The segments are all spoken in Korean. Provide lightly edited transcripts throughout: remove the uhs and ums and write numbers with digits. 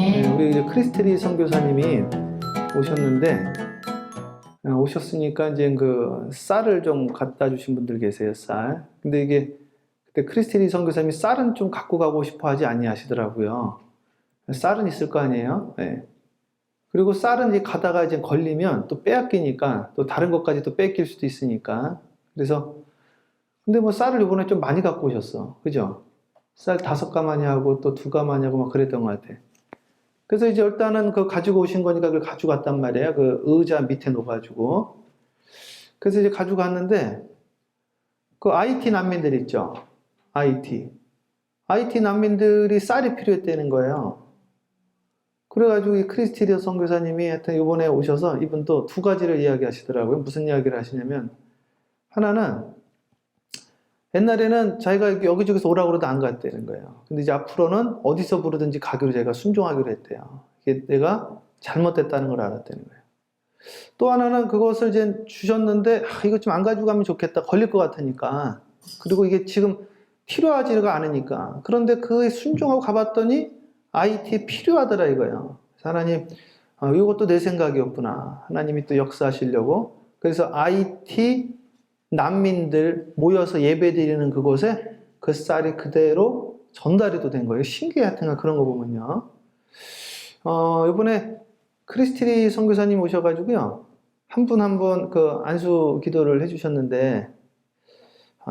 네, 우리 이제 크리스티리 선교사님이 오셨는데, 오셨으니까 이제 그 쌀을 좀 갖다 주신 분들 계세요, 쌀. 근데 이게 그때 크리스티리 선교사님이 쌀은 좀 갖고 가고 싶어 하지 아니하시더라고요. 쌀은 있을 거 아니에요? 네. 그리고 쌀은 이제 가다가 이제 걸리면 또 빼앗기니까 또 다른 것까지 또 뺏길 수도 있으니까. 그래서 근데 뭐 쌀을 이번에 좀 많이 갖고 오셨어. 그죠? 쌀 5가마니 하고 또 2가마니 하고 막 그랬던 것 같아. 그래서 이제 일단은 그 가지고 오신 거니까 그걸 가져갔단 말이에요. 그 의자 밑에 놓아가지고. 그래서 이제 가져갔는데 그 IT 난민들 있죠. IT 난민들이 쌀이 필요했다는 거예요. 그래가지고 이 크리스티리어 선교사님이 하여튼 이번에 오셔서 이분도 2가지를 이야기하시더라고요. 무슨 이야기를 하시냐면 하나는 옛날에는 자기가 여기저기서 오라고 그러도 안 갔다는 거예요. 근데 이제 앞으로는 어디서 부르든지 가기로 자기가 순종하기로 했대요. 이게 내가 잘못됐다는 걸 알았다는 거예요. 또 하나는 그것을 이제 주셨는데 이거 좀 안 가지고 가면 좋겠다. 걸릴 것 같으니까. 그리고 이게 지금 필요하지가 않으니까. 그런데 그에 순종하고 가봤더니 IT에 필요하더라 이거예요. 그래서 하나님, 이것도 내 생각이었구나. 하나님이 또 역사하시려고. 그래서 IT 난민들 모여서 예배드리는 그곳에 그 쌀이 그대로 전달이 또 된 거예요. 신기해 하여튼 그런 거 보면요. 이번에 크리스티리 선교사님 오셔가지고요. 한 분 한 분 그 안수 기도를 해주셨는데,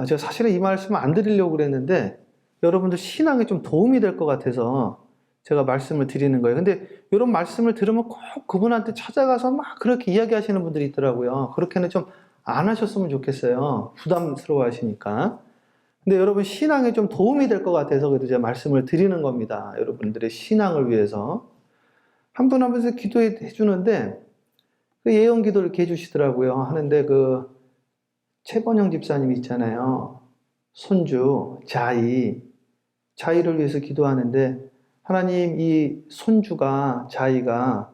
제가 사실은 이 말씀을 안 드리려고 그랬는데, 여러분들 신앙에 좀 도움이 될 것 같아서 제가 말씀을 드리는 거예요. 근데 이런 말씀을 들으면 꼭 그분한테 찾아가서 막 그렇게 이야기하시는 분들이 있더라고요. 그렇게는 좀 안 하셨으면 좋겠어요. 부담스러워 하시니까. 근데 여러분 신앙에 좀 도움이 될 것 같아서 그래도 제가 말씀을 드리는 겁니다. 여러분들의 신앙을 위해서. 한 분 한 분씩 기도해 주는데, 그 예언 기도를 이렇게 해주시더라고요. 하는데 그 최번영 집사님 있잖아요. 손주, 자이를 위해서 기도하는데, 하나님 이 손주가, 자이가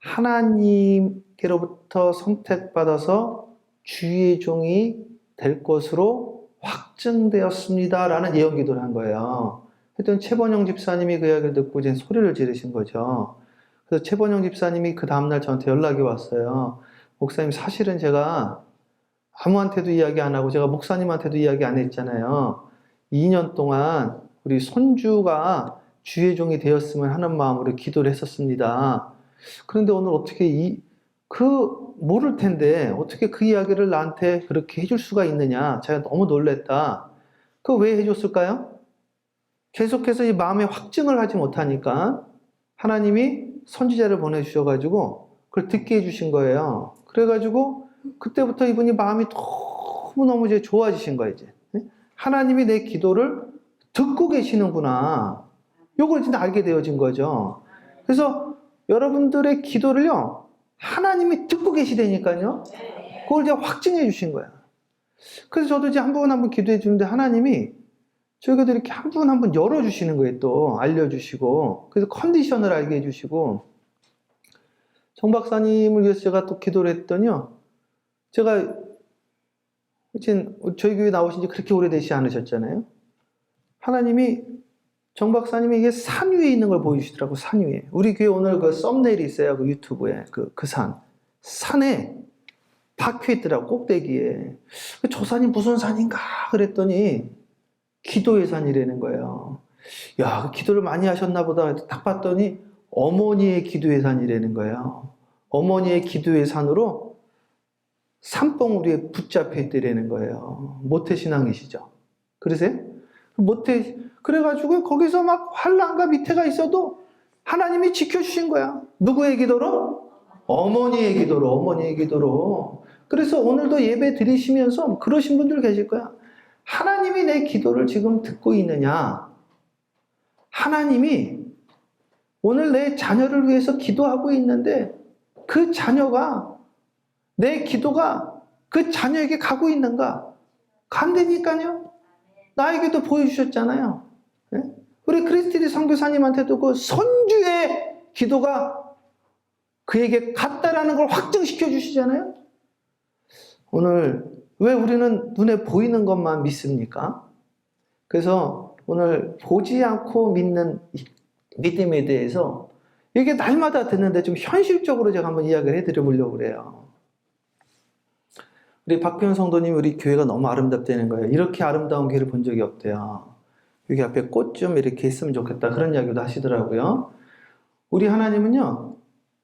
하나님께로부터 선택받아서 주의 종이 될 것으로 확증되었습니다. 라는 예언 기도를 한 거예요. 하여튼 최번영 집사님이 그 이야기를 듣고 이제 소리를 지르신 거죠. 그래서 최번영 집사님이 그 다음날 저한테 연락이 왔어요. 목사님, 사실은 제가 아무한테도 이야기 안 하고 제가 목사님한테도 이야기 안 했잖아요. 2년 동안 우리 손주가 주의 종이 되었으면 하는 마음으로 기도를 했었습니다. 그런데 오늘 어떻게 모를 텐데 어떻게 그 이야기를 나한테 그렇게 해줄 수가 있느냐. 제가 너무 놀랬다. 그거 왜 해줬을까요? 계속해서 이 마음의 확증을 하지 못하니까 하나님이 선지자를 보내주셔가지고 그걸 듣게 해주신 거예요. 그래가지고 그때부터 이분이 마음이 너무너무 이제 좋아지신 거예요, 이제. 하나님이 내 기도를 듣고 계시는구나. 요걸 진짜 알게 되어진 거죠. 그래서 여러분들의 기도를요, 하나님이 듣고 계시다니까요. 그걸 이제 확증해 주신 거야. 그래서 저도 이제 한 분 한 분 기도해 주는데 하나님이 저희가 이렇게 한 분 한 분 열어주시는 거예요. 또 알려주시고. 그래서 컨디션을 알게 해주시고. 정 박사님을 위해서 제가 또 기도를 했더니요. 제가 저희 교회 나오신 지 그렇게 오래되지 않으셨잖아요. 하나님이 정 박사님이 이게 산 위에 있는 걸 보여주시더라고. 산 위에. 우리 교회 오늘 그 썸네일이 있어요. 그 유튜브에. 그 산. 산에 박혀 있더라고. 꼭대기에. 저 산이 무슨 산인가 그랬더니 기도의 산이라는 거예요. 야, 그 기도를 많이 하셨나 보다. 딱 봤더니 어머니의 기도의 산이라는 거예요. 어머니의 기도의 산으로 산봉우리에 붙잡혀 있더라는 거예요. 모태신앙이시죠. 그러세요? 그래가지고 거기서 막 환난과 밑에가 있어도 하나님이 지켜주신 거야. 누구의 기도로? 어머니의 기도로. 그래서 오늘도 예배 드리시면서 그러신 분들 계실 거야. 하나님이 내 기도를 지금 듣고 있느냐? 하나님이 오늘 내 자녀를 위해서 기도하고 있는데 그 자녀가, 내 기도가 그 자녀에게 가고 있는가? 간다니까요. 나에게도 보여주셨잖아요. 네? 우리 크리스티리 선교사님한테도 그 손주의 기도가 그에게 갔다라는 걸 확증시켜 주시잖아요. 오늘 왜 우리는 눈에 보이는 것만 믿습니까? 그래서 오늘 보지 않고 믿는 믿음에 대해서 이게 날마다 듣는데 좀 현실적으로 제가 한번 이야기를 해드려 보려고 그래요. 우리 박현 성도님이 우리 교회가 너무 아름답다는 거예요. 이렇게 아름다운 교회를 본 적이 없대요. 여기 앞에 꽃 좀 이렇게 있으면 좋겠다. 그런 이야기도 하시더라고요. 우리 하나님은요,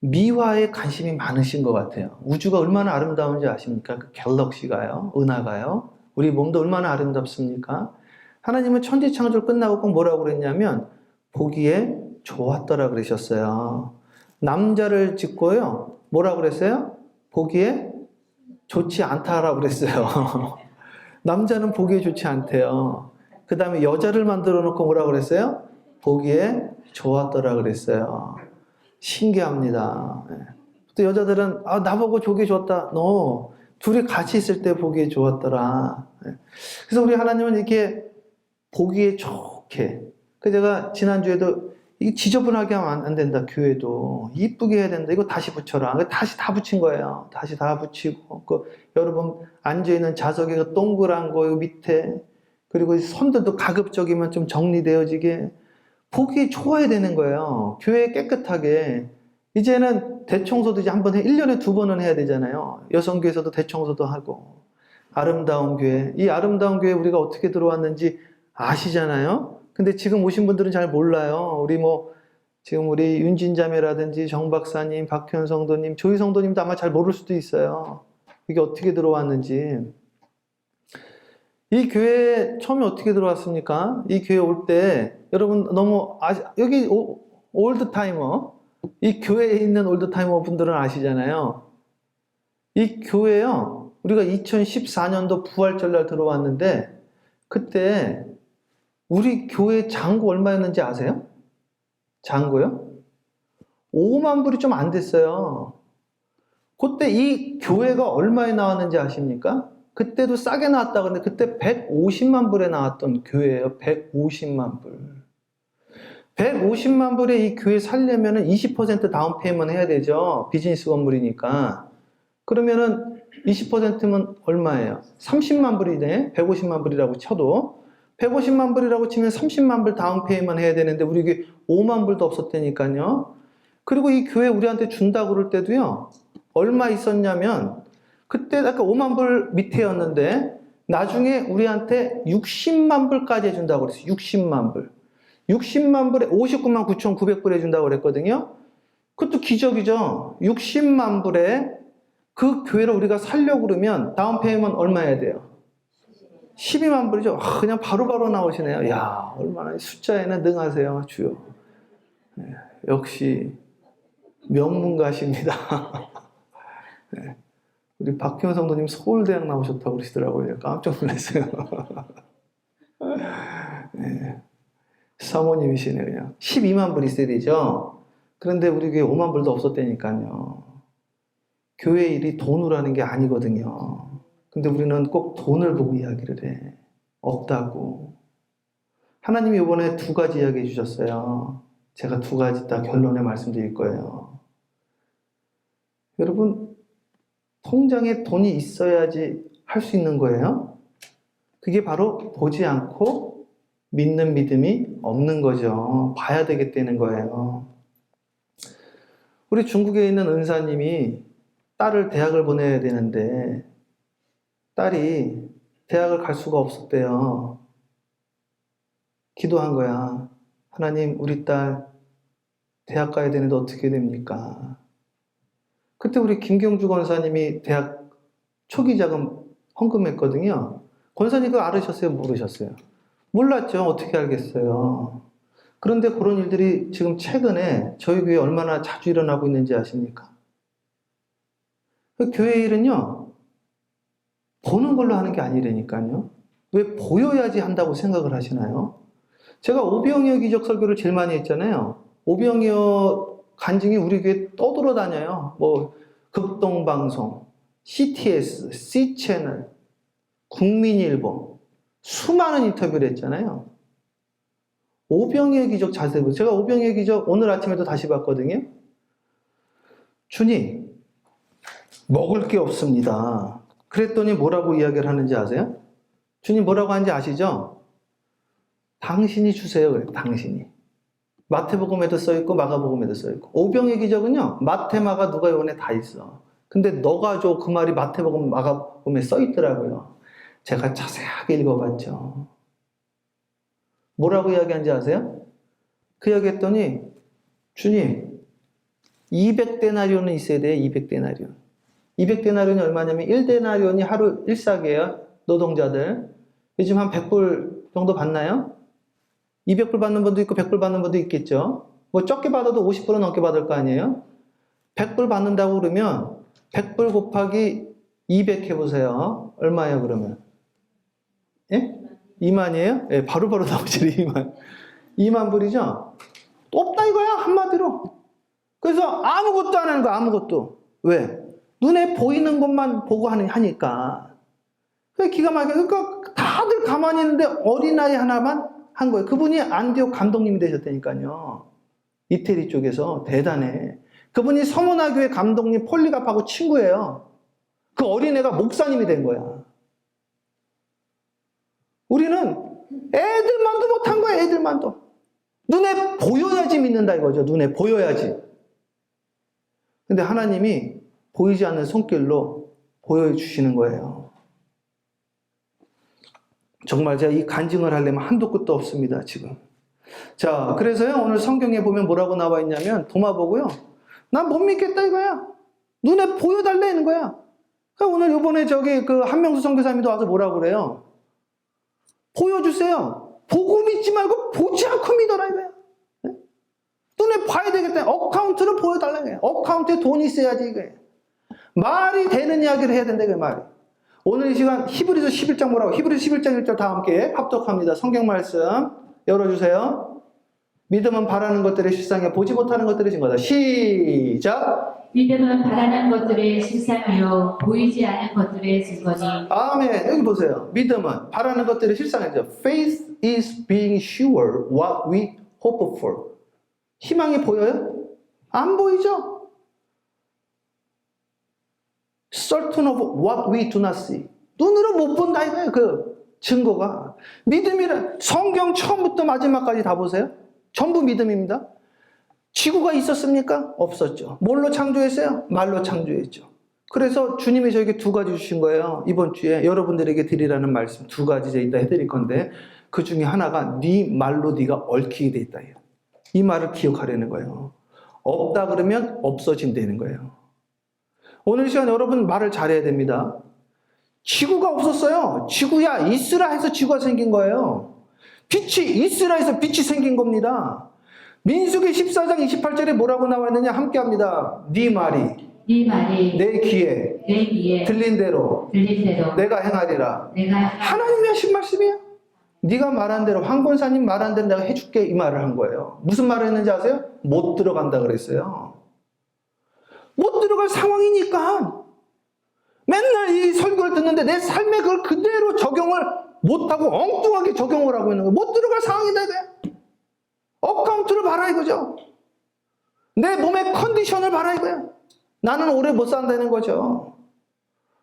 미화에 관심이 많으신 것 같아요. 우주가 얼마나 아름다운지 아십니까? 그 갤럭시가요, 은하가요. 우리 몸도 얼마나 아름답습니까? 하나님은 천지창조 끝나고 꼭 뭐라고 그랬냐면 보기에 좋았더라 그러셨어요. 남자를 짓고요, 뭐라고 그랬어요? 보기에 좋지 않다라고 그랬어요. 남자는 보기에 좋지 않대요. 그 다음에 여자를 만들어 놓고 뭐라고 그랬어요? 보기에 좋았더라 그랬어요. 신기합니다. 또 여자들은 나보고 보기 좋았다. 너 둘이 같이 있을 때 보기에 좋았더라. 그래서 우리 하나님은 이렇게 보기에 좋게. 그래서 제가 지난주에도 이게 지저분하게 하면 안 된다. 교회도 이쁘게 해야 된다. 이거 다시 붙여라. 다시 다 붙인 거예요. 다시 다 붙이고 여러분 앉아있는 좌석에 그 동그란 거 밑에, 그리고 선들도 가급적이면 좀 정리되어지게 보기 좋아야 되는 거예요. 교회 깨끗하게. 이제는 대청소도 이제 한 번 1년에 2번은 해야 되잖아요. 여성교회에서도 대청소도 하고. 아름다운 교회. 이 아름다운 교회 우리가 어떻게 들어왔는지 아시잖아요. 근데 지금 오신 분들은 잘 몰라요. 지금 우리 윤진 자매라든지 정 박사님, 박현 성도님, 조희 성도님도 아마 잘 모를 수도 있어요. 이게 어떻게 들어왔는지. 이 교회에 처음에 어떻게 들어왔습니까? 이 교회 올 때 여러분 너무 여기 올드타이머, 이 교회에 있는 올드타이머 분들은 아시잖아요. 이 교회요, 우리가 2014년도 부활절날 들어왔는데 그때 우리 교회 잔고 얼마였는지 아세요? 잔고요? 5만 불이 좀 안 됐어요. 그때 이 교회가 얼마에 나왔는지 아십니까? 그때도 싸게 나왔다 그러는데 그때 150만 불에 나왔던 교회예요. 150만 불. 150만 불에 이 교회 살려면은 20% 다운 페이먼트 해야 되죠. 비즈니스 건물이니까. 그러면은 20%면 얼마예요? 30만 불이네. 150만 불이라고 쳐도 150만 불이라고 치면 30만 불 다운 페이먼트 해야 되는데 우리 교회 5만 불도 없었다니까요. 그리고 이 교회 우리한테 준다고 그럴 때도요, 얼마 있었냐면 그때 아까 5만 불 밑에였는데 나중에 우리한테 60만 불까지 해준다고 그랬어요. 60만 불. 60만 불에 59만 9,900불 해준다고 그랬거든요. 그것도 기적이죠. 60만 불에 그 교회를 우리가 살려고 그러면 다운 페이먼트 얼마 해야 돼요? 12만 불이죠. 그냥 바로바로 나오시네요. 야, 얼마나 숫자에는 능하세요, 주요. 네, 역시 명문가십니다. 네. 우리 박현 성도님 서울대학 나오셨다고 그러시더라고요. 깜짝 놀랐어요. 네. 사모님이시네, 그냥. 12만 불 있어야 되죠? 그런데 우리 교회 5만 불도 없었다니까요. 교회 일이 돈으로 하는 게 아니거든요. 근데 우리는 꼭 돈을 보고 이야기를 해. 없다고. 하나님이 이번에 2가지 이야기해 주셨어요. 제가 2가지 딱 결론에 말씀드릴 거예요. 여러분, 통장에 돈이 있어야지 할 수 있는 거예요. 그게 바로 보지 않고 믿는 믿음이 없는 거죠. 봐야 되겠다는 거예요. 우리 중국에 있는 은사님이 딸을 대학을 보내야 되는데 딸이 대학을 갈 수가 없었대요. 기도한 거야. 하나님, 우리 딸 대학 가야 되는데 어떻게 됩니까? 그때 우리 김경주 권사님이 대학 초기 자금 헌금했거든요. 권사님 그거 알으셨어요? 모르셨어요? 몰랐죠. 어떻게 알겠어요? 그런데 그런 일들이 지금 최근에 저희 교회에 얼마나 자주 일어나고 있는지 아십니까? 그 교회 일은요, 보는 걸로 하는 게 아니라니까요. 왜 보여야지 한다고 생각을 하시나요? 제가 오병이어 기적 설교를 제일 많이 했잖아요. 오병이어 간증이 우리 교회에 떠돌아다녀요. 극동방송, CTS, C채널, 국민일보, 수많은 인터뷰를 했잖아요. 오병이어 기적 자세히 보세요. 제가 오병이어 기적 오늘 아침에도 다시 봤거든요. 주님, 먹을 게 없습니다. 그랬더니 뭐라고 이야기를 하는지 아세요? 주님 뭐라고 하는지 아시죠? 당신이 주세요. 그래, 당신이. 마태복음에도 써있고 마가복음에도 써있고 오병의 기적은요 마태, 마가, 누가, 요한에 다 있어. 근데 너가 줘 그 말이 마태복음, 마가복음에 써있더라고요. 제가 자세하게 읽어봤죠. 뭐라고 이야기한지 아세요? 그 이야기했더니 주님 200데나리온은 있어야 돼요. 200데나리온. 200데나리온이 얼마냐면 1데나리온이 하루 일삭이에요. 노동자들. 요즘 한 100불 정도 받나요? 200불 받는 분도 있고 100불 받는 분도 있겠죠. 뭐 적게 받아도 50불은 넘게 받을 거 아니에요? 100불 받는다고 그러면 100불 곱하기 200 해보세요. 얼마예요 그러면? 예? 2만이에요? 예, 바로바로 나오죠. 2만. 2만 불이죠? 없다 이거야 한마디로. 그래서 아무것도 안 하는 거야. 아무것도. 왜? 눈에 보이는 것만 보고 하니까. 기가 막혀. 그러니까 다들 가만히 있는데 어린아이 하나만 한 거예요. 그분이 안디옥 감독님이 되셨다니까요. 이태리 쪽에서. 대단해. 그분이 서문화교회 감독님 폴리갑하고 친구예요. 그 어린애가 목사님이 된 거야. 우리는 애들만도 못한 거야. 애들만도. 눈에 보여야지 믿는다 이거죠. 눈에 보여야지. 근데 하나님이 보이지 않는 손길로 보여주시는 거예요. 정말 제가 이 간증을 하려면 한도 끝도 없습니다, 지금. 자, 그래서요, 오늘 성경에 보면 뭐라고 나와 있냐면, 도마 보고요, 난 못 믿겠다 이거야. 눈에 보여달라는 거야. 그러니까 오늘 요번에 한명수 선교사님도 와서 뭐라고 그래요? 보여주세요. 보고 믿지 말고 보지 않고 믿어라 이거야. 네? 눈에 봐야 되겠다. 어카운트를 보여달라 이거야. 어카운트에 돈이 있어야지 이거야. 말이 되는 이야기를 해야 된다 이거야, 말이. 오늘 이 시간 히브리서 11장 뭐라고? 히브리서 11장 1절 다 함께 합독합니다. 성경 말씀 열어주세요. 믿음은 바라는 것들의 실상이요 보지 못하는 것들의 증거다. 시작. 믿음은 바라는 것들의 실상이요 보이지 않는 것들의 증거니. 아멘. 여기 보세요. 믿음은 바라는 것들의 실상이죠. Faith is being sure what we hope for. 희망이 보여요? 안 보이죠? Certain of what we do not see. 눈으로 못 본다 이거예요. 그 증거가. 믿음이란 성경 처음부터 마지막까지 다 보세요. 전부 믿음입니다. 지구가 있었습니까? 없었죠. 뭘로 창조했어요? 말로 창조했죠. 그래서 주님이 저에게 두 가지 주신 거예요. 이번 주에 여러분들에게 드리라는 말씀 두 가지 제가 이따 해드릴 건데 그 중에 하나가 네 말로 네가 얽히게 돼 있다. 이 말을 기억하려는 거예요. 없다 그러면 없어진다는 거예요. 오늘 시간 여러분 말을 잘해야 됩니다. 지구가 없었어요. 지구야 있으라 해서 지구가 생긴 거예요. 빛이 있으라 해서 빛이 생긴 겁니다. 민수기 14장 28절에 뭐라고 나와 있느냐 함께 합니다. 네 말이 내 귀에 들린 대로 내가 행하리라. 하나님이 하신 말씀이에요. 네가 말한 대로 황 권사님 말한 대로 내가 해줄게 이 말을 한 거예요. 무슨 말을 했는지 아세요? 못 들어간다 그랬어요. 못 들어갈 상황이니까 맨날 이 설교를 듣는데 내 삶에 그걸 그대로 적용을 못하고 엉뚱하게 적용을 하고 있는 거예요. 못 들어갈 상황이다 이거야. 어카운트를 봐라 이거죠. 내 몸의 컨디션을 봐라 이거야. 나는 오래 못 산다는 거죠.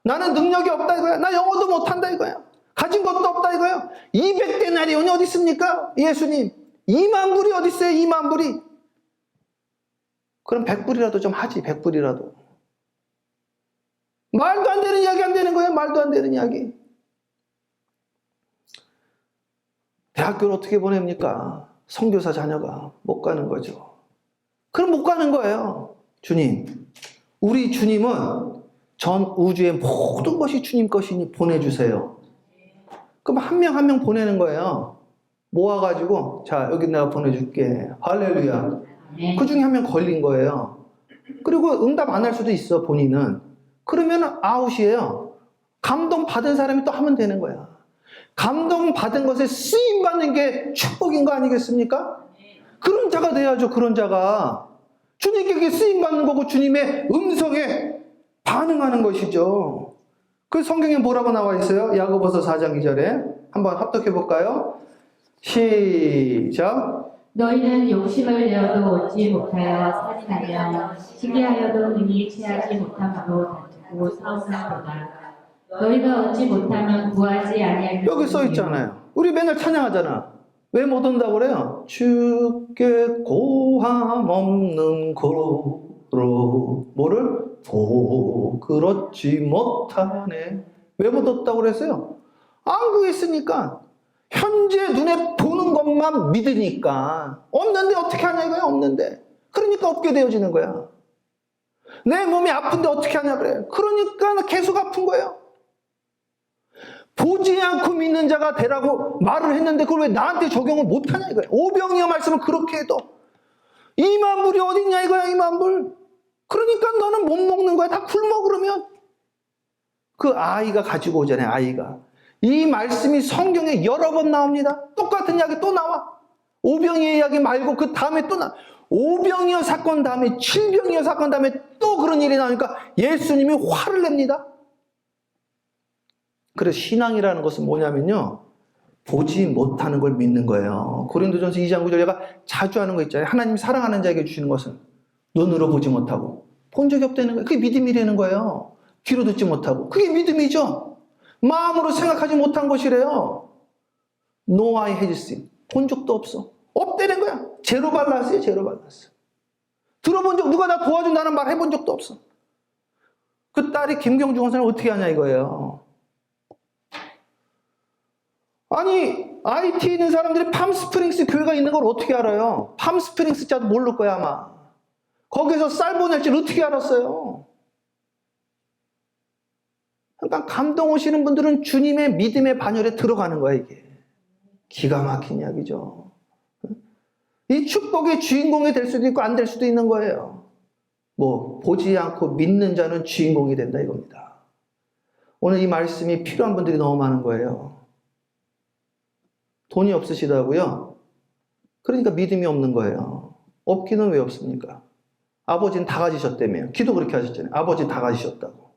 나는 능력이 없다 이거야. 나 영어도 못한다 이거야. 가진 것도 없다 이거야. 200데나리온이 어디 있습니까? 예수님 2만 불이 어디 있어요? 2만 불이. 그럼 100불이라도 좀 하지. 100불이라도. 말도 안 되는 이야기 안 되는 거예요. 말도 안 되는 이야기. 대학교를 어떻게 보냅니까? 선교사 자녀가 못 가는 거죠. 그럼 못 가는 거예요. 주님. 우리 주님은 전 우주의 모든 것이 주님 것이니 보내주세요. 그럼 한 명 한 명 보내는 거예요. 모아가지고 자 여기 내가 보내줄게. 할렐루야. 그 중에 한 명 걸린 거예요. 그리고 응답 안 할 수도 있어 본인은. 그러면 아웃이에요. 감동 받은 사람이 또 하면 되는 거야. 감동 받은 것에 쓰임 받는 게 축복인 거 아니겠습니까? 그런 자가 돼야죠. 그런 자가 주님께 쓰임 받는 거고 주님의 음성에 반응하는 것이죠. 그 성경에 뭐라고 나와 있어요? 야고보서 4장 2절에 한번 합독해 볼까요? 시작. 너희는 욕심을 내어도 얻지 못하여 살인하며 시기하여도 능히 취하지 못함으로 다투고 싸우나보다. 너희가 얻지 못하면 구하지 아니하며. 여기 써 있잖아요. 우리 맨날 찬양하잖아. 왜 못 온다고 그래요? 주께 고함 없는 고로 뭐를 그렇지 못하네. 왜 못 왔다고 그랬어요? 안 구했으니까. 현재 눈에 보는 것만 믿으니까. 없는데 어떻게 하냐 이거야, 없는데. 그러니까 없게 되어지는 거야. 내 몸이 아픈데 어떻게 하냐 그래. 그러니까 계속 아픈 거예요. 보지 않고 믿는 자가 되라고 말을 했는데 그걸 왜 나한테 적용을 못하냐 이거야. 오병이어 말씀을 그렇게 해도 2만 불이 어딨냐 이거야. 2만 불. 그러니까 너는 못 먹는 거야. 다 굶어. 그러면 그 아이가 가지고 오잖아요. 아이가. 이 말씀이 성경에 여러 번 나옵니다. 똑같은 이야기 또 나와. 오병이어 이야기 말고 그 다음에 또 나와. 오병이어 사건 다음에 칠병이어 사건 다음에 또 그런 일이 나오니까 예수님이 화를 냅니다. 그래서 신앙이라는 것은 뭐냐면요, 보지 못하는 걸 믿는 거예요. 고린도전서 2장 9절 제가 자주 하는 거 있잖아요. 하나님 사랑하는 자에게 주시는 것은 눈으로 보지 못하고 본 적이 없다는 거예요. 그게 믿음이라는 거예요. 귀로 듣지 못하고 그게 믿음이죠. 마음으로 생각하지 못한 것이래요. No eye has seen. 본 적도 없어. 없다는 거야. 제로 발랐어요. 제로 발랐어. 들어본 적, 누가 나 도와준다는 말 해본 적도 없어. 그 딸이 김경주 원사는 어떻게 하냐 이거예요. 아니, IT 있는 사람들이 팜스프링스 교회가 있는 걸 어떻게 알아요? 팜스프링스 자도 모를 거야 아마. 거기서 쌀 보낼 줄 어떻게 알았어요? 그러니까 감동 오시는 분들은 주님의 믿음의 반열에 들어가는 거야 이게. 기가 막힌 이야기죠. 이 축복의 주인공이 될 수도 있고 안 될 수도 있는 거예요. 뭐 보지 않고 믿는 자는 주인공이 된다 이겁니다. 오늘 이 말씀이 필요한 분들이 너무 많은 거예요. 돈이 없으시다고요? 그러니까 믿음이 없는 거예요. 없기는 왜 없습니까? 아버지는 다 가지셨다며요. 기도 그렇게 하셨잖아요. 아버지 다 가지셨다고.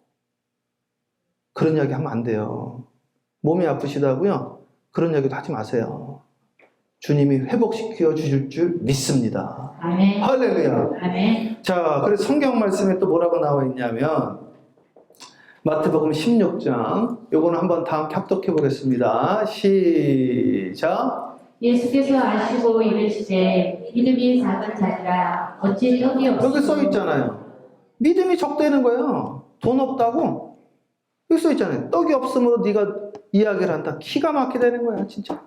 그런 이야기 하면 안 돼요. 몸이 아프시다고요? 그런 이야기도 하지 마세요. 주님이 회복시켜 주실 줄 믿습니다. 아멘. 할렐루야. 아멘. 자, 그래서 성경 말씀에 또 뭐라고 나와 있냐면 마태복음 16장, 요거는 한번 다 함께 합독해 보겠습니다. 시작. 예수께서 아시고 이르시되 믿음이 작은 자들아 어찌 떡이 없으며 여기 써 있잖아요. 믿음이 적다는 거예요. 돈 없다고? 여기 써 있잖아요. 떡이 없으므로 네가 이야기를 한다. 기가 막히게 되는 거야, 진짜.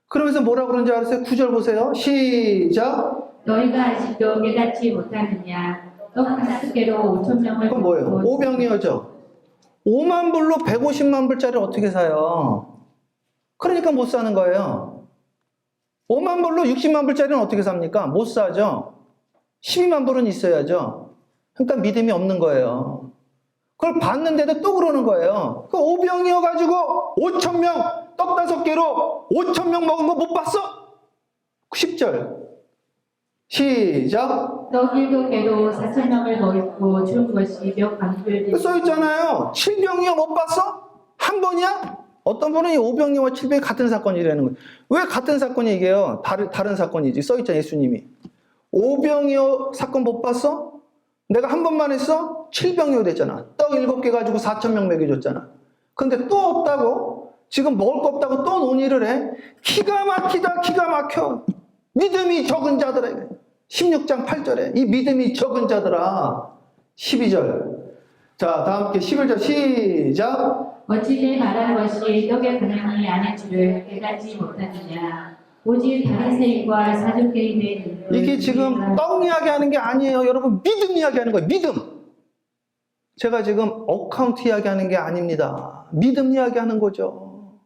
그러면서 뭐라 그런지 아세요? 9절 보세요. 시작. 너희가 아직도 깨닫지 못하느냐 떡 다섯 개로 5,000명을 그건 뭐예요? 오병이어죠. 5만 불로 150만 불짜리 어떻게 사요? 그러니까 못 사는 거예요. 5만 불로 60만 불짜리는 어떻게 삽니까? 못 사죠. 12만 불은 있어야죠. 그러니까 믿음이 없는 거예요. 그걸 봤는데도 또 그러는 거예요. 그 오병이어 가지고 5,000명 떡 5개로 5,000명 먹은 거 못 봤어? 10절 시작. 떡 7개로 4,000명을 먹고 준 것이 몇 방울이 써 있잖아요. 7병이어 못 봤어? 한 번이야? 어떤 분은 이 5병이와 7병이 같은 사건이라는 거예요. 왜 같은 사건이 이게요? 다른 사건이지. 써 있잖아요. 예수님이. 5병이어 사건 못 봤어? 내가 한 번만 했어? 7병이어 됐잖아. 떡 7개 가지고 4,000명 먹여줬잖아. 근데 또 없다고? 지금 먹을 거 없다고 또 논의를 해? 기가 막히다. 기가 막혀. 믿음이 적은 자들아. 16장 8절에 이 믿음이 적은 자들아. 12절. 자, 다 함께 11절 시작. 어찌 내 말한 것이 떡의 가난이 아닌 줄을 깨닫지 못하느냐 오직 바리새인과 사두개인의 눈을 이게 지금 떡 이야기하는 게 아니에요. 여러분 믿음 이야기하는 거예요. 믿음. 제가 지금 어카운트 이야기하는 게 아닙니다. 믿음 이야기하는 거죠.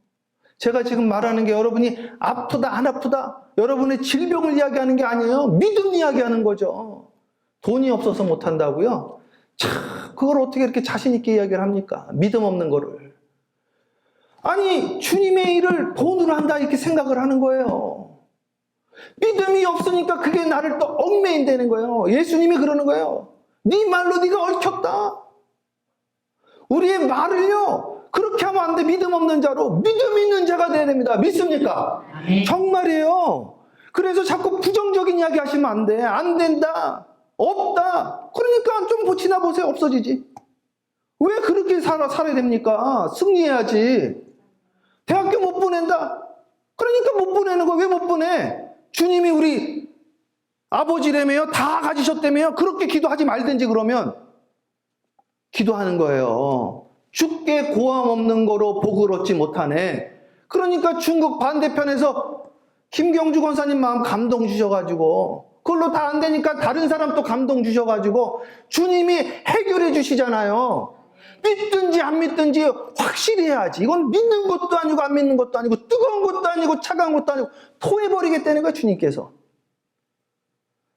제가 지금 말하는 게 여러분이 아프다 안 아프다 여러분의 질병을 이야기하는 게 아니에요. 믿음 이야기하는 거죠. 돈이 없어서 못한다고요? 참 그걸 어떻게 이렇게 자신 있게 이야기를 합니까? 믿음 없는 거를. 아니 주님의 일을 돈으로 한다 이렇게 생각을 하는 거예요. 믿음이 없으니까 그게 나를 또 얽매인다는 거예요. 예수님이 그러는 거예요. 네 말로 네가 얽혔다. 우리의 말을요 그렇게 하면 안 돼. 믿음 없는 자로 믿음 있는 자가 돼야 됩니다. 믿습니까? 아멘. 정말이에요. 그래서 자꾸 부정적인 이야기 하시면 안 돼. 안 된다. 없다. 그러니까 좀 지나보세요. 없어지지. 왜 그렇게 살아야 됩니까? 승리해야지. 대학교 못 보낸다. 그러니까 못 보내는 거야. 왜 못 보내? 주님이 우리 아버지라며요. 다 가지셨다며요. 그렇게 기도하지 말든지 그러면 기도하는 거예요. 주께 고함 없는 거로 복을 얻지 못하네. 그러니까 중국 반대편에서 김경주 권사님 마음 감동 주셔가지고 그걸로 다 안 되니까 다른 사람 또 감동 주셔가지고 주님이 해결해 주시잖아요. 믿든지 안 믿든지 확실히 해야지. 이건 믿는 것도 아니고 안 믿는 것도 아니고 뜨거운 것도 아니고 차가운 것도 아니고 토해버리겠다는 거야, 주님께서.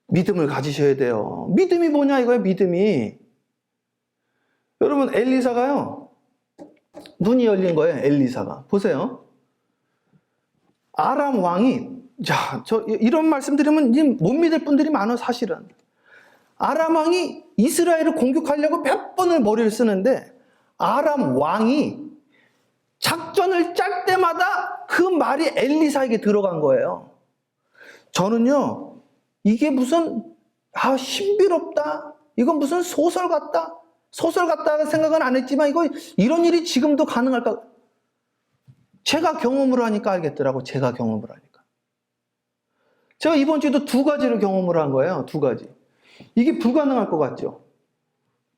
믿음을 가지셔야 돼요. 믿음이 뭐냐 이거예요, 믿음이. 여러분, 엘리사가요, 눈이 열린 거예요, 엘리사가. 보세요. 아람 왕이, 자, 이런 말씀 드리면 못 믿을 분들이 많아, 사실은. 아람 왕이 이스라엘을 공격하려고 몇 번을 머리를 쓰는데, 아람 왕이 작전을 짤 때마다 그 말이 엘리사에게 들어간 거예요. 저는요, 이게 무슨, 신비롭다. 이건 무슨 소설 같다. 소설 같다는 생각은 안 했지만, 이런 일이 지금도 가능할까? 제가 경험을 하니까 알겠더라고, 제가 경험을 하니까. 제가 이번 주에도 2가지를 경험을 한 거예요, 2가지. 이게 불가능할 것 같죠?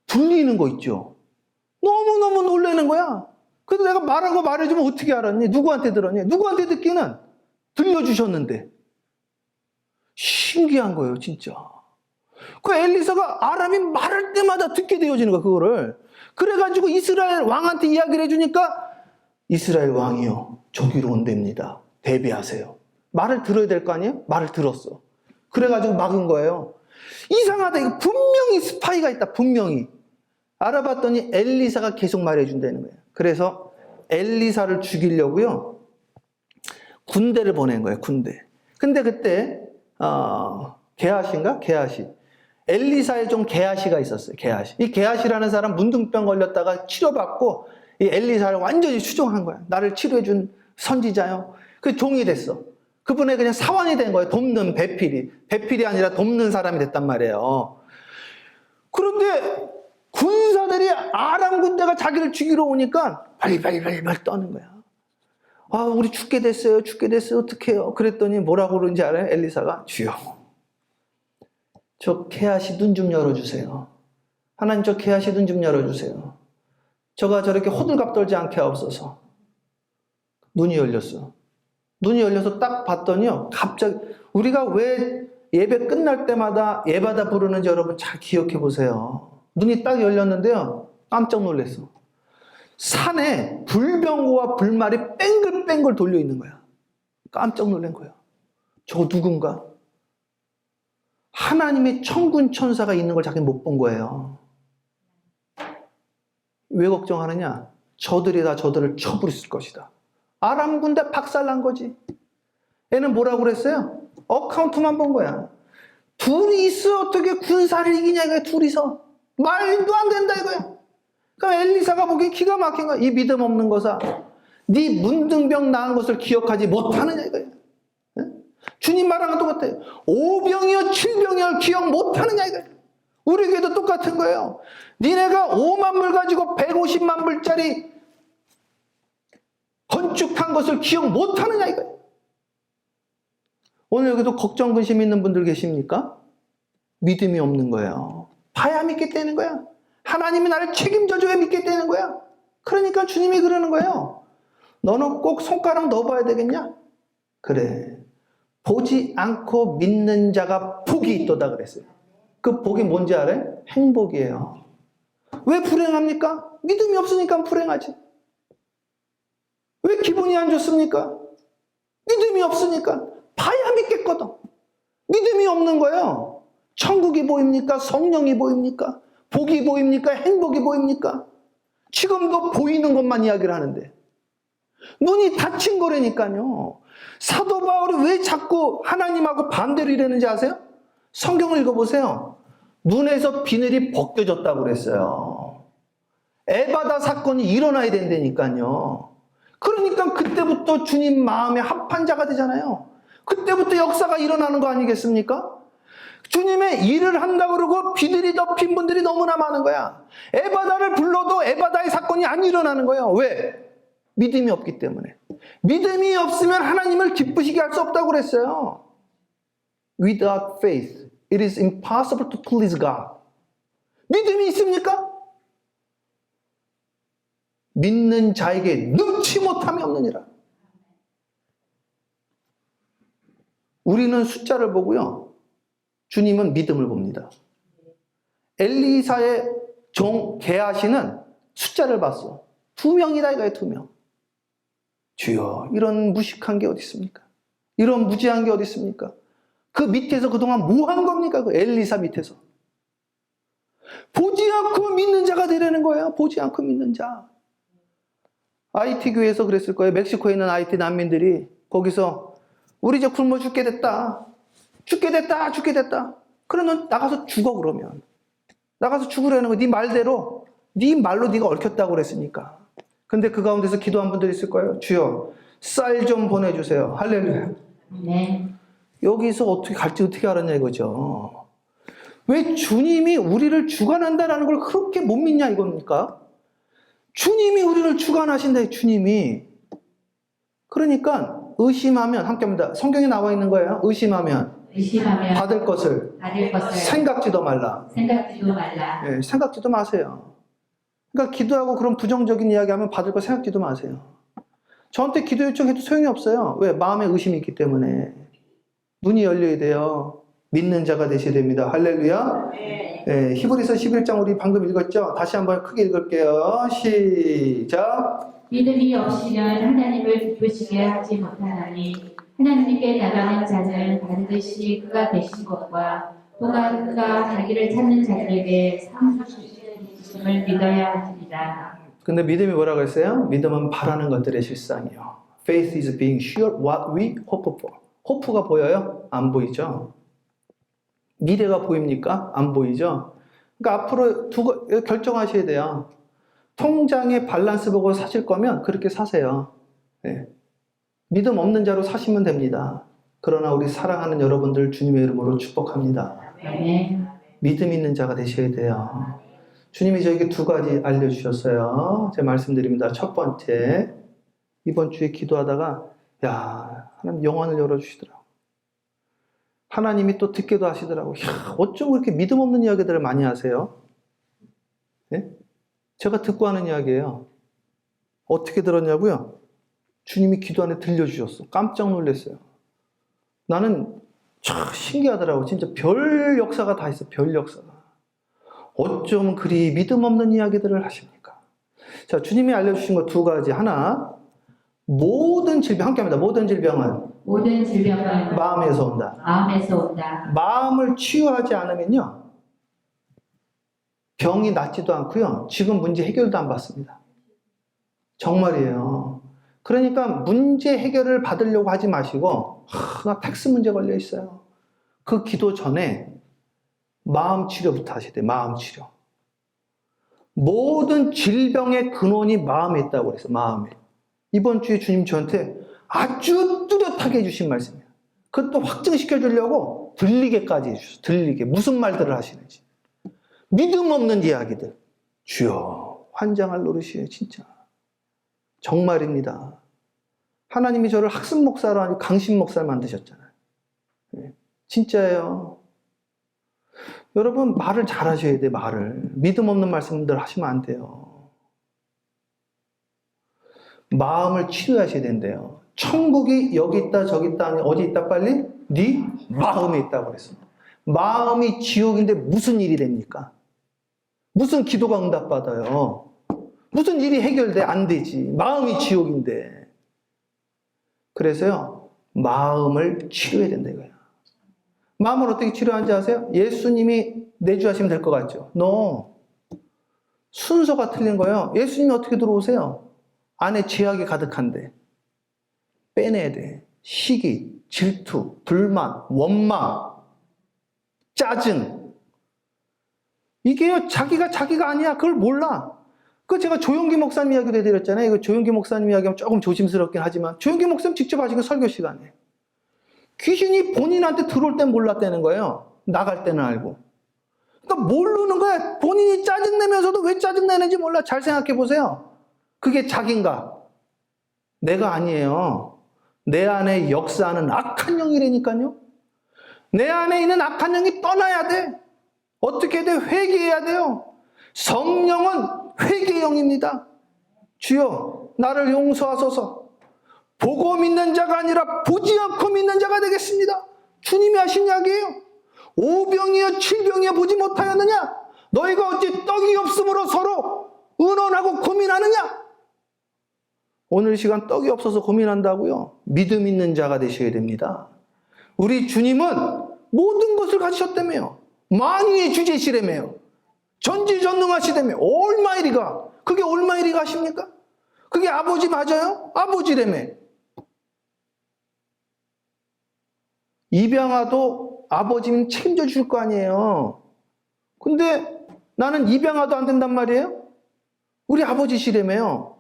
들리는 거 있죠? 너무너무 놀라는 거야. 그래서 내가 말하고 말해주면 어떻게 알았니? 누구한테 들었니? 누구한테 듣기는 들려주셨는데. 신기한 거예요, 진짜. 그 엘리사가 아람이 말할 때마다 듣게 되어지는 거야, 그거를. 그래가지고 이스라엘 왕한테 이야기를 해주니까 이스라엘 왕이요, 저기로 온답니다. 대비하세요. 말을 들어야 될 거 아니에요? 말을 들었어. 그래가지고 막은 거예요. 이상하다. 이거 분명히 스파이가 있다. 분명히. 알아봤더니 엘리사가 계속 말해준다는 거예요. 그래서 엘리사를 죽이려고요, 군대를 보낸 거예요. 군대. 근데 그때 게하시인가? 게하시. 엘리사에 좀 게하시가 있었어요. 게하시. 이 게하시라는 사람 문둥병 걸렸다가 치료받고 이 엘리사를 완전히 수종한 거야. 나를 치료해준 선지자요. 그 종이 됐어. 그분의 그냥 사원이 된 거예요. 돕는 배필이. 배필이 아니라 돕는 사람이 됐단 말이에요. 그런데 군사들이 아람 군대가 자기를 죽이러 오니까 발발발발 떠는 거야. 우리 죽게 됐어요. 죽게 됐어요. 어떡해요? 그랬더니 뭐라고 그러는지 알아요? 엘리사가, 주여, 저 게하시 눈 좀 열어주세요. 하나님, 저 게하시 눈 좀 열어주세요. 저가 저렇게 호들갑 떨지 않게 하옵소서. 눈이 열렸어. 눈이 열려서 딱 봤더니요, 갑자기, 우리가 왜 예배 끝날 때마다 예바다 부르는지 여러분 잘 기억해 보세요. 눈이 딱 열렸는데요, 깜짝 놀랐어. 산에 불병거와 불말이 뺑글뺑글 돌려 있는 거야. 깜짝 놀란 거야. 저 누군가? 하나님의 천군 천사가 있는 걸 자기는 못 본 거예요. 왜 걱정하느냐? 저들이 다 저들을 쳐부렸을 것이다. 아람 군대 박살난 거지. 얘는 뭐라고 그랬어요? 어카운트만 본 거야. 둘이 있어 어떻게 군사를 이기냐 이거야. 둘이서. 말도 안 된다 이거야. 그럼 엘리사가 보기엔 기가 막힌 거야. 이 믿음 없는 거사. 네 문둥병 나은 것을 기억하지 못하느냐 이거야. 주님 말하는 것 똑같아요. 5병이요 7병이요 기억 못하느냐 이거야. 우리 교회도 똑같은 거예요. 니네가 5만 불 가지고 150만 불짜리 건축한 것을 기억 못하느냐 이거예요. 오늘 여기도 걱정 근심 있는 분들 계십니까? 믿음이 없는 거예요. 봐야 믿겠다는 거야. 하나님이 나를 책임져줘야 믿겠다는 거야. 그러니까 주님이 그러는 거예요. 너는 꼭 손가락 넣어봐야 되겠냐? 그래. 보지 않고 믿는 자가 복이 있도다 그랬어요. 그 복이 뭔지 알아요? 행복이에요. 왜 불행합니까? 믿음이 없으니까 불행하지. 왜 기분이 안 좋습니까? 믿음이 없으니까. 봐야 믿겠거든. 믿음이 없는 거예요. 천국이 보입니까? 성령이 보입니까? 복이 보입니까? 행복이 보입니까? 지금도 보이는 것만 이야기를 하는데 눈이 닫힌 거라니까요. 사도 바울이 왜 자꾸 하나님하고 반대로 이러는지 아세요? 성경을 읽어보세요. 눈에서 비늘이 벗겨졌다고 그랬어요. 에바다 사건이 일어나야 된다니까요. 그러니까 그때부터 주님 마음에 합한 자가 되잖아요. 그때부터 역사가 일어나는 거 아니겠습니까? 주님의 일을 한다고 그러고 비늘이 덮인 분들이 너무나 많은 거야. 에바다를 불러도 에바다의 사건이 안 일어나는 거예요. 왜? 믿음이 없기 때문에. 믿음이 없으면 하나님을 기쁘시게 할 수 없다고 그랬어요. Without faith, it is impossible to please God. 믿음이 있습니까? 믿는 자에게 능치 못함이 없느니라. 우리는 숫자를 보고요. 주님은 믿음을 봅니다. 엘리사의 종 게하시는 숫자를 봤어. 2명이다 이거예요, 2명. 주여, 이런 무식한 게 어디 있습니까? 이런 무지한 게 어디 있습니까? 그 밑에서 그동안 뭐 한 겁니까? 그 엘리사 밑에서. 보지 않고 믿는 자가 되려는 거예요. 보지 않고 믿는 자. IT 교회에서 그랬을 거예요. 멕시코에 있는 IT 난민들이 거기서 우리 이제 굶어 죽게 됐다. 죽게 됐다. 죽게 됐다. 그래, 넌 나가서 죽어 그러면. 나가서 죽으라는 거 네 말대로 네 말로 네가 얽혔다고 그랬으니까. 근데 그 가운데서 기도한 분들이 있을 거예요. 주여, 쌀 좀 보내주세요. 할렐루야. 네. 여기서 어떻게 갈지 어떻게 알았냐 이거죠. 왜 주님이 우리를 주관한다라는 걸 그렇게 못 믿냐 이겁니까? 주님이 우리를 주관하신다, 주님이. 그러니까 의심하면, 함께 합니다. 성경에 나와 있는 거예요. 의심하면 받을 것을 생각지도 말라. 생각지도 말라. 네, 생각지도 마세요. 그러니까 기도하고 그런 부정적인 이야기하면 받을 거 생각지도 마세요. 저한테 기도 요청해도 소용이 없어요. 왜? 마음에 의심이 있기 때문에. 눈이 열려야 돼요. 믿는 자가 되셔야 됩니다. 할렐루야. 네, 히브리서 11장 우리 방금 읽었죠? 다시 한번 크게 읽을게요. 시작. 믿음이 없이는 하나님을 기쁘시게 하지 못하나니 하나님께 나가는 자는 반드시 그가 되신 것과 또한 그가 자기를 찾는 자들에게 상 주시는 믿어야 하십니다. 근데 믿음이 뭐라고 했어요? 믿음은 바라는 것들의 실상이요. Faith is being sure what we hope for. 호프가 보여요? 안 보이죠? 미래가 보입니까? 안 보이죠? 그러니까 앞으로 결정하셔야 돼요. 통장의 밸런스 보고 사실 거면 그렇게 사세요. 네. 믿음 없는 자로 사시면 됩니다. 그러나 우리 사랑하는 여러분들 주님의 이름으로 축복합니다. 네. 믿음 있는 자가 되셔야 돼요. 주님이 저에게 2가지 알려주셨어요. 제가 말씀드립니다. 첫 번째, 이번 주에 기도하다가 야, 하나님 영안을 열어주시더라고. 하나님이 또 듣기도 하시더라고. 야, 어쩜 그렇게 믿음 없는 이야기들을 많이 하세요? 네? 제가 듣고 하는 이야기예요. 어떻게 들었냐고요? 주님이 기도 안에 들려주셨어. 깜짝 놀랐어요. 나는 참 신기하더라고. 진짜 별 역사가 다 있어. 별 역사가. 어쩜 그리 믿음 없는 이야기들을 하십니까? 자, 주님이 알려주신 거 2가지. 하나, 모든 질병, 함께 합니다. 모든 질병은 마음에서 온다. 마음에서 온다. 마음을 치유하지 않으면요, 병이 낫지도 않고요, 지금 문제 해결도 안 받습니다. 정말이에요. 그러니까 문제 해결을 받으려고 하지 마시고, 나 텍스 문제 걸려 있어요. 그 기도 전에 마음 치료부터 하셔야 돼요. 마음 치료. 모든 질병의 근원이 마음에 있다고 그랬어요. 마음에. 이번 주에 주님 저한테 아주 뚜렷하게 해주신 말씀이에요. 그것도 확증시켜 주려고 들리게까지 해주셨어요. 들리게. 무슨 말들을 하시는지. 믿음 없는 이야기들. 주여, 환장할 노릇이에요, 진짜. 정말입니다. 하나님이 저를 학습 목사로 아니고 강신 목사를 만드셨잖아요. 네, 진짜예요. 여러분, 말을 잘 하셔야 돼요, 말을. 믿음 없는 말씀들 하시면 안 돼요. 마음을 치료하셔야 된대요. 천국이 여기 있다, 저기 있다, 아니 어디 있다, 빨리? 네 마음에 있다고 그랬어. 마음이 지옥인데 무슨 일이 됩니까? 무슨 기도가 응답받아요? 무슨 일이 해결돼? 안 되지. 마음이 지옥인데. 그래서요, 마음을 치료해야 된다 이거야. 마음을 어떻게 치료하는지 아세요? 예수님이 내주하시면 될 것 같죠? No. 순서가 틀린 거예요. 예수님이 어떻게 들어오세요? 안에 죄악이 가득한데 빼내야 돼. 시기, 질투, 불만, 원망, 짜증. 이게요, 자기가 아니야. 그걸 몰라. 그 제가 조용기 목사님 이야기도 해드렸잖아요. 이거 조용기 목사님 이야기하면 조금 조심스럽긴 하지만 조용기 목사님 직접 하신 거 설교 시간에. 귀신이 본인한테 들어올 땐 몰랐다는 거예요. 나갈 때는 알고. 그러니까 모르는 거야. 본인이 짜증내면서도 왜 짜증내는지 몰라. 잘 생각해 보세요. 그게 자기인가? 내가 아니에요. 내 안에 역사하는 악한 영이라니까요. 내 안에 있는 악한 영이 떠나야 돼. 어떻게든 회개해야 돼요. 성령은 회개의 영입니다. 주여, 나를 용서하소서. 보고 믿는 자가 아니라 보지 않고 믿는 자가 되겠습니다. 주님이 하신 이야기예요. 오병이어 칠병이어 보지 못하였느냐? 너희가 어찌 떡이 없으므로 서로 의논하고 고민하느냐? 오늘 시간 떡이 없어서 고민한다고요? 믿음 있는 자가 되셔야 됩니다. 우리 주님은 모든 것을 가지셨다며요. 만유의 주제시라며요. 전지전능하시다며. 올마이리가. 그게 올마이리가 하십니까? 그게 아버지 맞아요? 아버지라며. 입양아도 아버지는 책임져 줄 거 아니에요. 근데 나는 입양아도 안 된단 말이에요? 우리 아버지시라며요.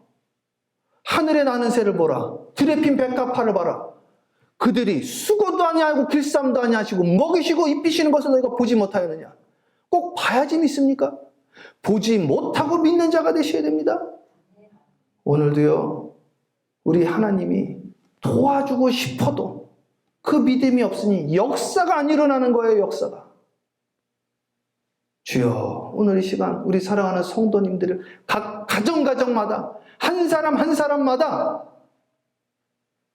하늘에 나는 새를 보라. 들에 핀 백합화를 봐라. 그들이 수고도 아니하고 길쌈도 아니하시고 먹이시고 입히시는 것을 너희가 보지 못하였느냐? 꼭 봐야지 믿습니까? 보지 못하고 믿는 자가 되셔야 됩니다. 오늘도요, 우리 하나님이 도와주고 싶어도 그 믿음이 없으니 역사가 안 일어나는 거예요, 역사가. 주여, 오늘 이 시간 우리 사랑하는 성도님들을 각 가정마다 한 사람 한 사람마다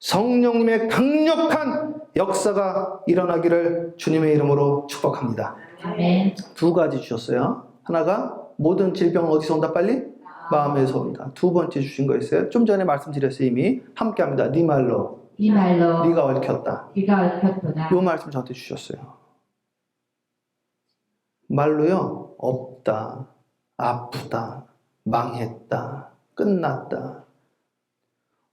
성령님의 강력한 역사가 일어나기를 주님의 이름으로 축복합니다. 아멘. 두 가지 주셨어요. 하나가 모든 질병은 어디서 온다 빨리? 마음에서 온다. 두 번째 주신 거 있어요. 좀 전에 말씀드렸어요. 이미 함께합니다. 네 말로 이 말로 네가 얽혔다. 네가 얽혔구나. 이 말씀 저한테 주셨어요. 말로요, 없다, 아프다, 망했다, 끝났다.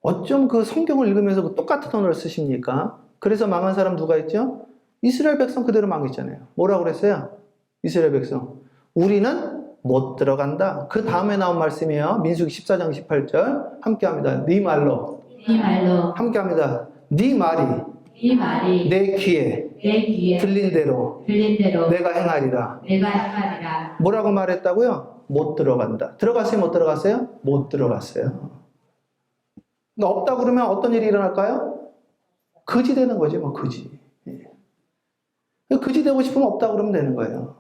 어쩜 그 성경을 읽으면서 그 똑같은 언어를 쓰십니까? 그래서 망한 사람 누가 있죠? 이스라엘 백성 그대로 망했잖아요. 뭐라고 그랬어요? 이스라엘 백성. 우리는 못 들어간다. 그 다음에 나온 말씀이에요. 민수기 14장 18절. 함께합니다. 네 말로. 이 말로 함께합니다. 네 말이 이 말이 내 귀에 내 귀에 들린 대로 내가 행하리라. 내가 행하리라. 뭐라고 말했다고요? 못 들어간다. 들어갔어요? 못 들어갔어요? 못 들어갔어요. 그러니까 없다 그러면 어떤 일이 일어날까요? 거지 되는 거지, 뭐, 거지. 거지 되고 싶으면 없다 그러면 되는 거예요.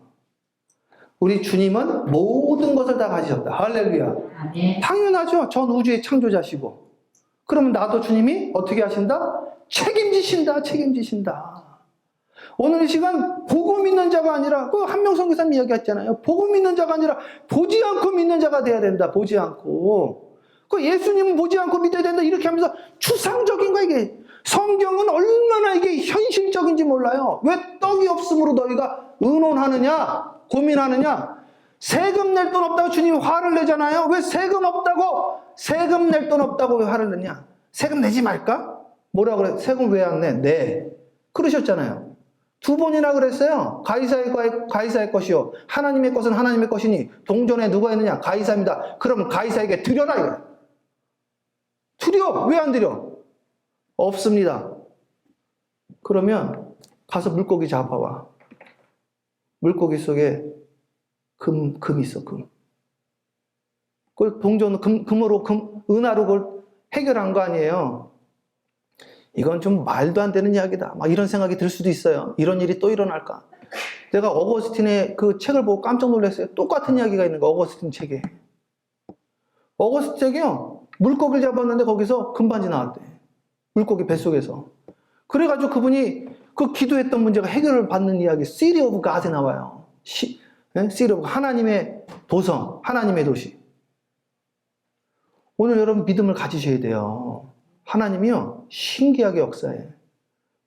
우리 주님은 모든 것을 다 가지셨다. 할렐루야. 아멘. 당연하죠. 전 우주의 창조자시고. 그러면 나도 주님이 어떻게 하신다? 책임지신다, 책임지신다. 오늘 이 시간 보고 믿는 자가 아니라 그 한명 선교사님 이야기했잖아요. 보고 믿는 자가 아니라 보지 않고 믿는 자가 돼야 된다. 보지 않고. 그 예수님은 보지 않고 믿어야 된다. 이렇게 하면서 추상적인 거 이게. 성경은 얼마나 이게 현실적인지 몰라요. 왜 떡이 없으므로 너희가 의논하느냐? 고민하느냐? 세금 낼 돈 없다고 주님이 화를 내잖아요. 왜 세금 낼 돈 없다고 왜 화를 내냐? 세금 내지 말까? 뭐라 그래? 세금 왜 안 내? 네. 그러셨잖아요. 두 번이나 그랬어요. 가이사의 것이요. 하나님의 것은 하나님의 것이니 동전에 누가 있느냐? 가이사입니다. 그럼 가이사에게 드려라 이거야. 드려. 왜 안 드려? 없습니다. 그러면 가서 물고기 잡아와. 물고기 속에 금 있어, 금. 그걸 동전, 은하로 그걸 해결한 거 아니에요. 이건 좀 말도 안 되는 이야기다. 막 이런 생각이 들 수도 있어요. 이런 일이 또 일어날까? 내가 어거스틴의 그 책을 보고 깜짝 놀랐어요. 똑같은 이야기가 있는 거, 어거스틴 책에. 어거스틴 책이요. 물고기를 잡았는데 거기서 금반지 나왔대. 물고기 뱃속에서. 그래가지고 그분이 그 기도했던 문제가 해결을 받는 이야기, City of God에 나와요. City of 하나님의 도성, 하나님의 도시. 오늘 여러분 믿음을 가지셔야 돼요. 하나님이요, 신기하게 역사해.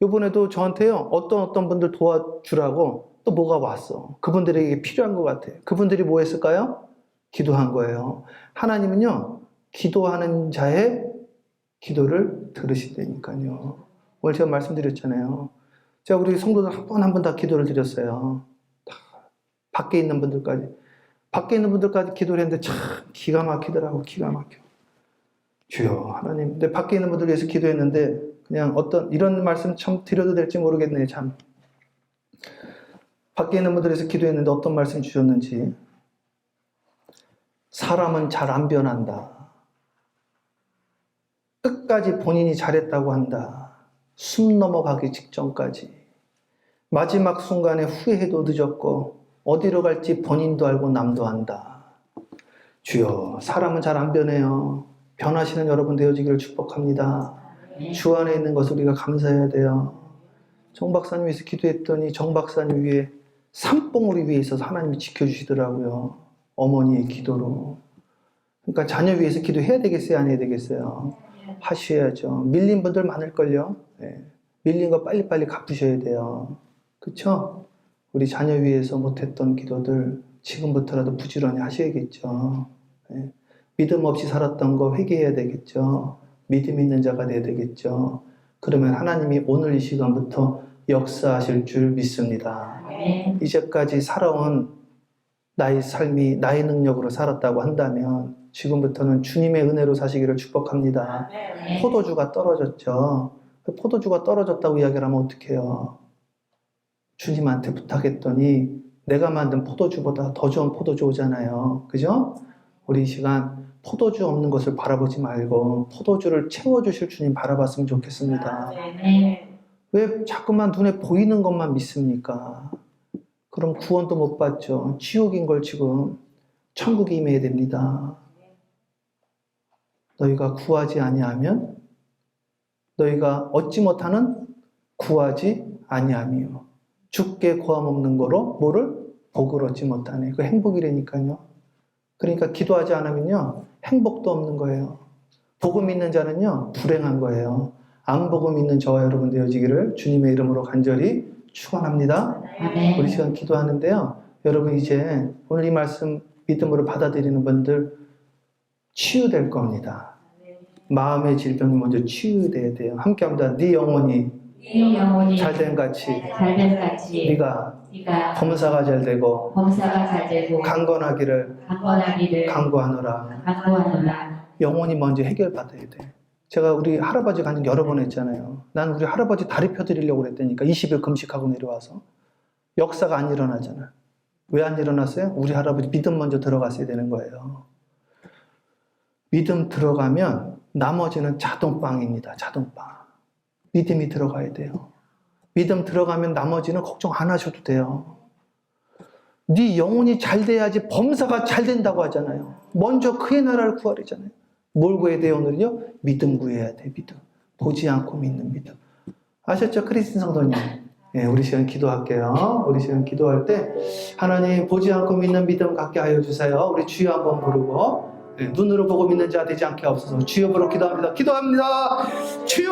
이번에도 저한테요, 어떤 분들 도와주라고 또 뭐가 왔어. 그분들에게 필요한 것 같아. 그분들이 뭐 했을까요? 기도한 거예요. 하나님은요, 기도하는 자의 기도를 들으신다니까요. 오늘 제가 말씀드렸잖아요. 제가 우리 성도들 한 분 다 기도를 드렸어요. 다 밖에 있는 분들까지. 밖에 있는 분들까지 기도를 했는데 참 기가 막히더라고, 기가 막혀. 주여 하나님, 근데 밖에 있는 분들 위해서 기도했는데 그냥 이런 말씀 참 드려도 될지 모르겠네. 참 밖에 있는 분들 위해서 기도했는데 어떤 말씀 주셨는지. 사람은 잘 안 변한다. 끝까지 본인이 잘했다고 한다. 숨 넘어가기 직전까지. 마지막 순간에 후회해도 늦었고 어디로 갈지 본인도 알고 남도 안다. 주여, 사람은 잘 안 변해요. 변하시는 여러분 되어지기를 축복합니다. 주 안에 있는 것을 우리가 감사해야 돼요. 정 박사님 위해서 기도했더니 정 박사님 위에 산봉우리 위에 있어서 하나님이 지켜주시더라고요. 어머니의 기도로. 그러니까 자녀 위해서 기도해야 되겠어요? 안 해야 되겠어요? 하셔야죠. 밀린 분들 많을걸요? 네. 밀린 거 빨리빨리 갚으셔야 돼요. 그쵸? 우리 자녀 위해서 못했던 기도들 지금부터라도 부지런히 하셔야겠죠. 네. 믿음 없이 살았던 거 회개해야 되겠죠. 믿음 있는 자가 돼야 되겠죠. 그러면 하나님이 오늘 이 시간부터 역사하실 줄 믿습니다. 이제까지 살아온 나의 삶이 나의 능력으로 살았다고 한다면 지금부터는 주님의 은혜로 사시기를 축복합니다. 포도주가 떨어졌죠. 포도주가 떨어졌다고 이야기를 하면 어떡해요? 주님한테 부탁했더니 내가 만든 포도주보다 더 좋은 포도주 오잖아요. 그죠? 우리 이 시간 포도주 없는 것을 바라보지 말고 포도주를 채워주실 주님 바라봤으면 좋겠습니다. 왜 자꾸만 눈에 보이는 것만 믿습니까? 그럼 구원도 못 받죠. 지옥인 걸 지금 천국에 임해야 됩니다. 너희가 구하지 아니하면 너희가 얻지 못하는 구하지 아니하며 주께 구함 없는 거로 뭐를? 복을 얻지 못하네. 그 행복이라니까요. 그러니까 기도하지 않으면요 행복도 없는 거예요. 복음 있는 자는요 불행한 거예요. 안 복음 있는 저와 여러분 되어지기를 주님의 이름으로 간절히 축원합니다. 아멘. 우리 시간 기도하는데요. 여러분 이제 오늘 이 말씀 믿음으로 받아들이는 분들 치유될 겁니다. 마음의 질병이 먼저 치유돼야 돼요. 함께합니다. 네 영혼이 네 영혼이 잘된 같이 잘된 같이 네가 네가 범사가 잘 되고 범사가 잘 되고 강건하기를 강건하기를 강구하노라. 강구하노라. 영혼이 먼저 해결받아야 돼. 제가 우리 할아버지 가는 여러 번 했잖아요. 난 우리 할아버지 다리 펴드리려고 그랬다니까. 20일 금식하고 내려와서. 역사가 안 일어나잖아. 왜 안 일어났어요? 우리 할아버지 믿음 먼저 들어갔어야 되는 거예요. 믿음 들어가면 나머지는 자동빵입니다. 자동빵. 믿음이 들어가야 돼요. 믿음 들어가면 나머지는 걱정 안 하셔도 돼요. 네 영혼이 잘 돼야지 범사가 잘 된다고 하잖아요. 먼저 그의 나라를 구하려잖아요. 뭘 구해야 돼요 오늘요? 믿음 구해야 돼. 믿음. 보지 않고 믿는 믿음. 아셨죠? 크리스틴 성도님. 예, 우리 시간 기도할게요. 우리 시간 기도할 때 하나님 보지 않고 믿는 믿음 갖게 하여 주세요. 우리 주여 한번 부르고 눈으로 보고 믿는 자 되지 않게 하옵소서. 주여 부르 기도합니다. 기도합니다. 주여